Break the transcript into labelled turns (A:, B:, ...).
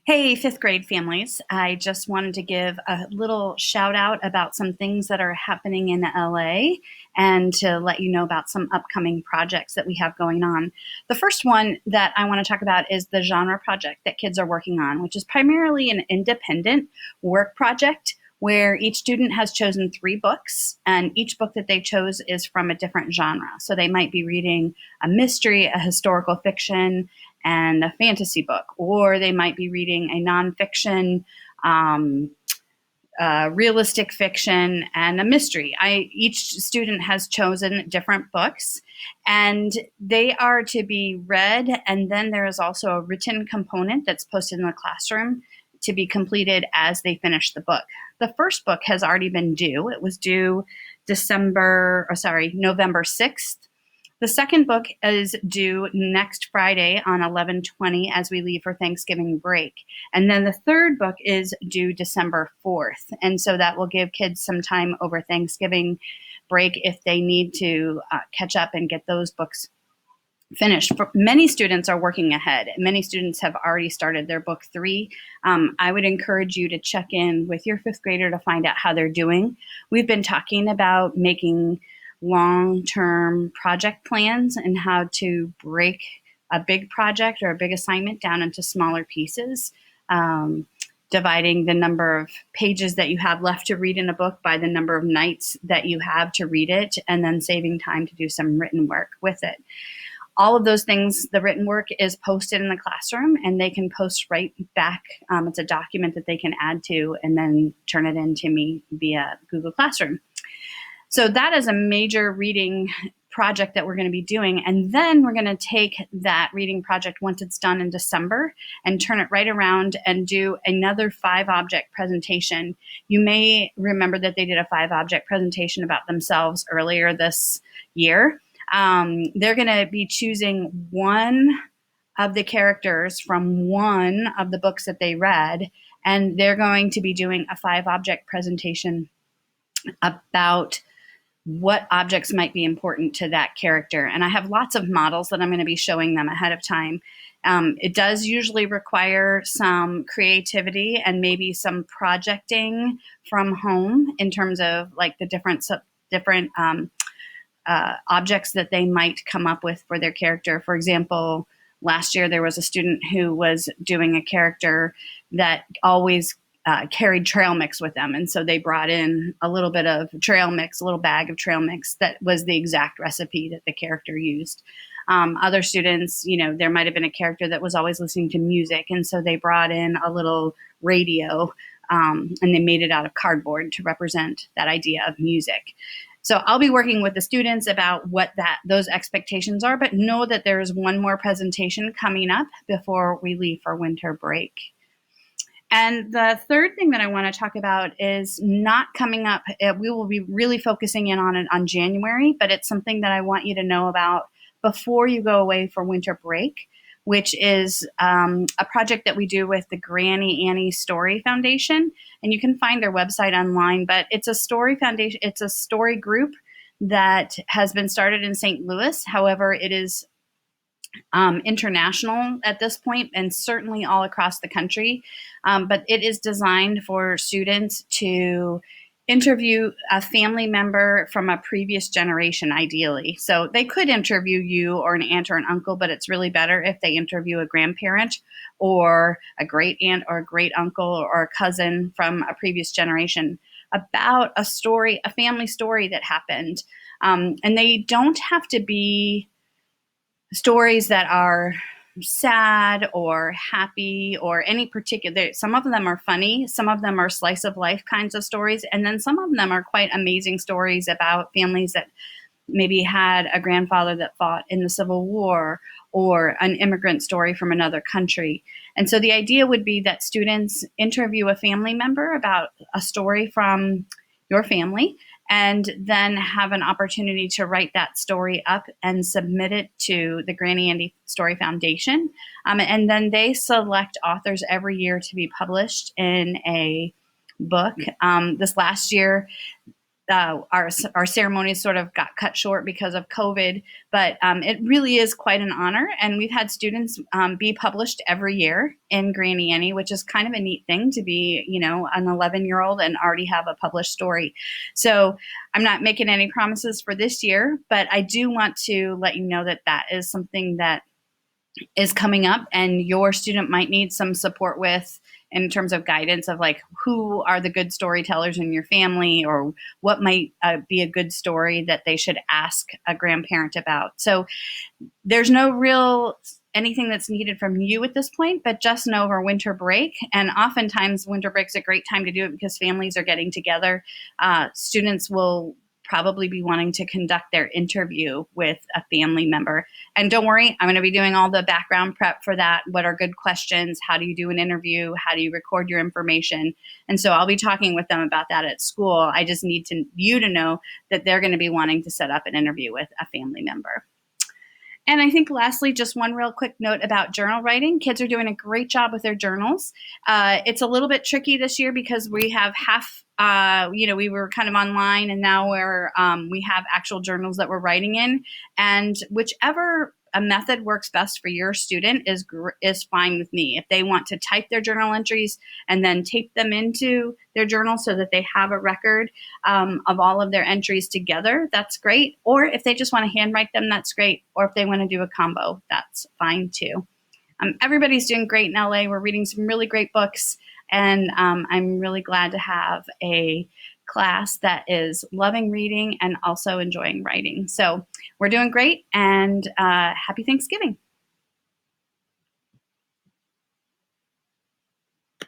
A: Hey, fifth grade families. I just wanted to give a little shout out about some things that are happening in LA and to let you know about some upcoming projects that we have going on. The first one that I want to talk about is the genre project that kids are working on, which is primarily an independent work project where each student has chosen three books, and each book that they chose is from a different genre. So they might be reading a mystery, a historical fiction, and a fantasy book, or they might be reading a nonfiction, um, realistic fiction, and a mystery. Each student has chosen different books, and they are to be read, and then there is also a written component that's posted in the classroom to be completed as they finish the book. The first book has already been due. It was due November 6th. The second book is due next Friday on 11/20 as we leave for Thanksgiving break. And then the third book is due December 4th. And so that will give kids some time over Thanksgiving break if they need to catch up and get those books finished. Many students are working ahead. Many students have already started their book three. I would encourage you to check in with your fifth grader to find out how they're doing. We've been talking about making long-term project plans and how to break a big project or a big assignment down into smaller pieces. Dividing the number of pages that you have left to read in a book by the number of nights that you have to read it, and then saving time to do some written work with it. All of those things, the written work is posted in the classroom, and they can post right back. It's a document that they can add to and then turn it in to me via Google Classroom. So that is a major reading project that we're going to be doing. And then we're going to take that reading project once it's done in December and turn it right around and do another 5-object presentation. You may remember that they did a 5-object presentation about themselves earlier this year. They're going to be choosing one of the characters from one of the books that they read, and they're going to be doing a 5-object presentation about what objects might be important to that character. And I have lots of models that I'm going to be showing them ahead of time. It does usually require some creativity and maybe some projecting from home in terms of like the different objects that they might come up with for their character. For example, last year there was a student who was doing a character that always carried trail mix with them. And so they brought in a little bit of trail mix, a little bag of trail mix that was the exact recipe that the character used. Other students, there might have been a character that was always listening to music. And so they brought in a little radio and they made it out of cardboard to represent that idea of music. So I'll be working with the students about what those expectations are, but know that there's one more presentation coming up before we leave for winter break. And the third thing that I want to talk about is not coming up. We will be really focusing in on it on January, but it's something that I want you to know about before you go away for winter break, which is a project that we do with the Granny Annie Story Foundation. And you can find their website online, but it's a story foundation. It's a story group that has been started in St. Louis. However, it is international at this point and certainly all across the country. But it is designed for students to interview a family member from a previous generation, ideally. So they could interview you or an aunt or an uncle, but it's really better if they interview a grandparent or a great aunt or a great uncle or a cousin from a previous generation about a story, a family story that happened. And they don't have to be stories that are sad or happy or any particular. Some of them are funny, some of them are slice of life kinds of stories, and then some of them are quite amazing stories about families that maybe had a grandfather that fought in the Civil War or an immigrant story from another country. And so the idea would be that students interview a family member about a story from your family and then have an opportunity to write that story up and submit it to the Granny Annie Story Foundation. And then they select authors every year to be published in a book. This last year, our ceremonies sort of got cut short because of COVID, but it really is quite an honor. And we've had students be published every year in Granny Annie, which is kind of a neat thing to be, an 11-year-old and already have a published story. So I'm not making any promises for this year, but I do want to let you know that that is something that is coming up and your student might need some support with in terms of guidance of like who are the good storytellers in your family or what might be a good story that they should ask a grandparent about. So there's no real anything that's needed from you at this point, but just know over winter break, and oftentimes winter break's a great time to do it because families are getting together. Students will probably be wanting to conduct their interview with a family member. And don't worry, I'm going to be doing all the background prep for that. What are good questions? How do you do an interview? How do you record your information? And so I'll be talking with them about that at school. I just need you to know that they're going to be wanting to set up an interview with a family member. And I think lastly, just one real quick note about journal writing. Kids are doing a great job with their journals. It's a little bit tricky this year because we have we were kind of online and now we have actual journals that we're writing in. And whichever a method works best for your student is fine with me. If they want to type their journal entries and then tape them into their journal so that they have a record of all of their entries together, that's great. Or if they just want to handwrite them, that's great. Or if they want to do a combo, that's fine too. Everybody's doing great in LA. We're reading some really great books, and I'm really glad to have a class that is loving reading and also enjoying writing. So we're doing great, and happy Thanksgiving.